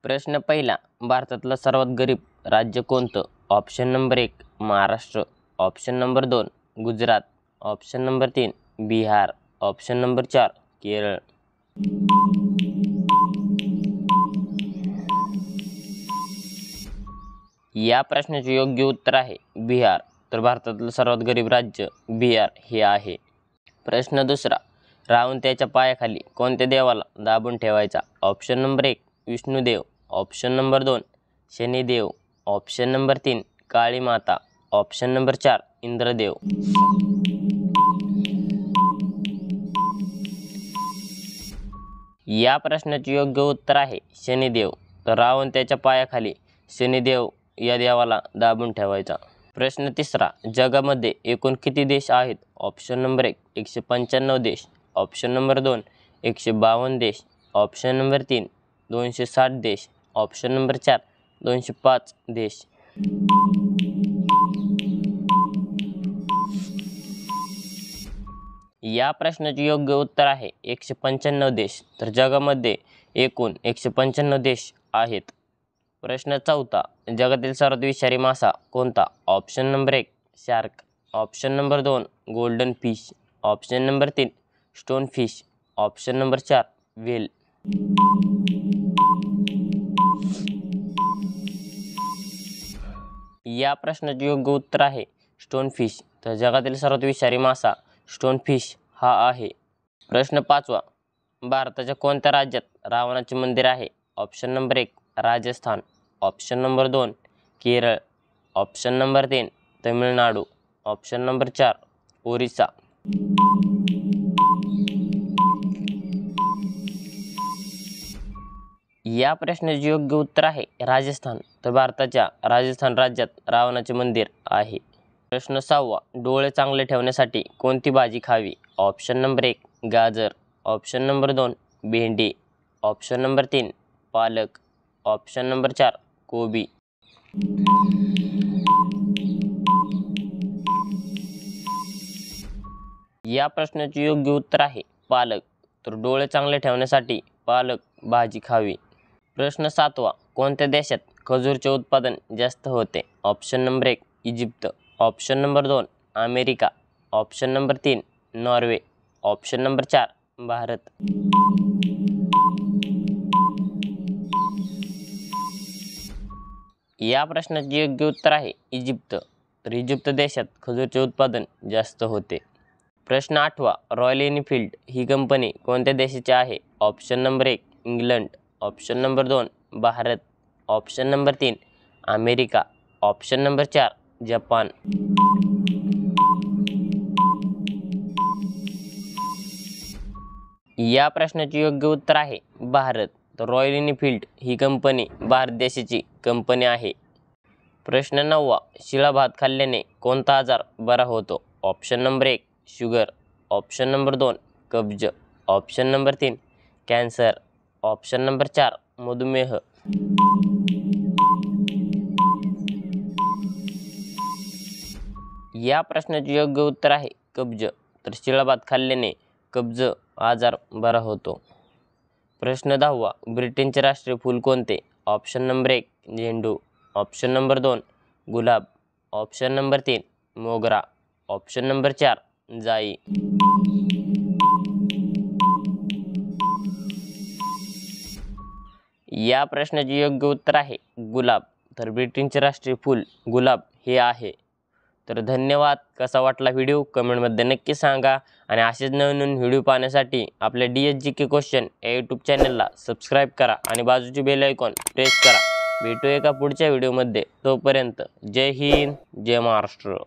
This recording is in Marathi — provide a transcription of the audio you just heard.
प्रश्न पहिला, भारतातलं सर्वात गरीब राज्य कोणतं? Option number 1 Maharashtra, option number 2 Gujarat, option number 3 Bihar, option number 4 Kerala. या प्रश्नाचे योग्य उत्तर आहे बिहार. तर भारतातलं सर्वात गरीब राज्य बिहार हे आहे. प्रश्न दुसरा, रावण त्याच्या पायाखाली कोणत्या देवाला दाबून ठेवायचा? Option number 1 Vishnudev, option number 2 Shanidev, option number 3 Kali माता, ऑप्शन नंबर 4 इंद्रदेव. या प्रश्नाचे योग्य उत्तर आहे शनिदेव. तर रावण त्याच्या पायाखाली शनिदेव या देवाला दाबून ठेवायचा. प्रश्न तिसरा, जगामध्ये एकूण किती देश आहेत? ऑप्शन नंबर 1 195 देश, ऑप्शन नंबर 2 152 देश, ऑप्शन नंबर 3 260 देश, ऑप्शन नंबर 4 205 देश. या प्रश्नाचे योग्य उत्तर आहे 195 देश. तर जगामध्ये एकूण 195 देश आहेत. प्रश्न चौथा, जगातील सर्वात विषारी मासा कोणता? Option number 1 shark, option number 2 golden fish, option number 3 stone fish, option number 4 whale. या प्रश्नाचे योग्य उत्तर आहे स्टोन फिश. तर जगातील सर्वात विषारी मासा स्टोन फिश हा आहे. प्रश्न पाचवा, भारताच्या कोणत्या राज्यात रावणाचे मंदिर आहे? Option number 1 Rajasthan, option number 2 Kerala, option number 3 Tamil Nadu, option number 4 Orissa. या प्रश्नाचे योग्य उत्तर आहे राजस्थान. तर भारताच्या राजस्थान राज्यात रावणाचे मंदिर आहे. प्रश्न सहावा, डोळे चांगले ठेवण्यासाठी कोणती भाजी खावी? ऑप्शन नंबर 1 गाजर, ऑप्शन नंबर 2 भेंडी, ऑप्शन नंबर 3 पालक, ऑप्शन नंबर 4 कोबी. या प्रश्नाचे योग्य उत्तर आहे पालक. तर डोळे चांगले ठेवण्यासाठी पालक भाजी खावी. प्रश्न सातवा, कोणत्या देशात खजूरचे उत्पादन जास्त होते? Option number 1 Egypt, option number 2 America, option number 3 Norway, option number 4 Bharat. या प्रश्नाचे योग्य उत्तर आहे इजिप्त. तर इजिप्त देशात खजूरचे उत्पादन जास्त होते. प्रश्न आठवा, रॉयल एनफील्ड ही कंपनी कोणत्या देशाची आहे? Option number 1 England, option number 2 Bharat, option number 3 America, option number 4 Japan. या प्रश्नाचे योग्य उत्तर आहे भारत. तर रॉयल एनफील्ड ही कंपनी भारत देशाची कंपनी आहे. प्रश्न नववा, शिळा भात खाल्ल्याने कोणता आजार बरा होतो? Option number 1 sugar, option number 2 कब्ज, option number 3 cancer, option number 4 मधुमेह. या प्रश्नाचे योग्य उत्तर आहे कब्ज. तर शिळा भात खाल्ल्याने कब्ज आजार बरा होतो. प्रश्न 10वा, ब्रिटनचे राष्ट्रीय फूल कोणते? ऑप्शन नंबर 1 झेंडू, ऑप्शन नंबर 2 गुलाब, ऑप्शन नंबर 3 मोगरा, ऑप्शन नंबर 4 जाई. या प्रश्नाचे योग्य उत्तर आहे गुलाब. तर ब्रिटनचे राष्ट्रीय फूल गुलाब हे आहे. तर धन्यवाद. कसा वाटला व्हिडिओ कमेंटमध्ये नक्की सांगा आणि असेच नवीन व्हिडिओ पाहण्यासाठी आपल्या DSGK क्वेश्चन या यूट्यूब चॅनलला सबस्क्राईब करा आणि बाजूची बेल आयकॉन प्रेस करा. भेटू एका पुढच्या व्हिडिओमध्ये. तोपर्यंत जय हिंद, जय महाराष्ट्र.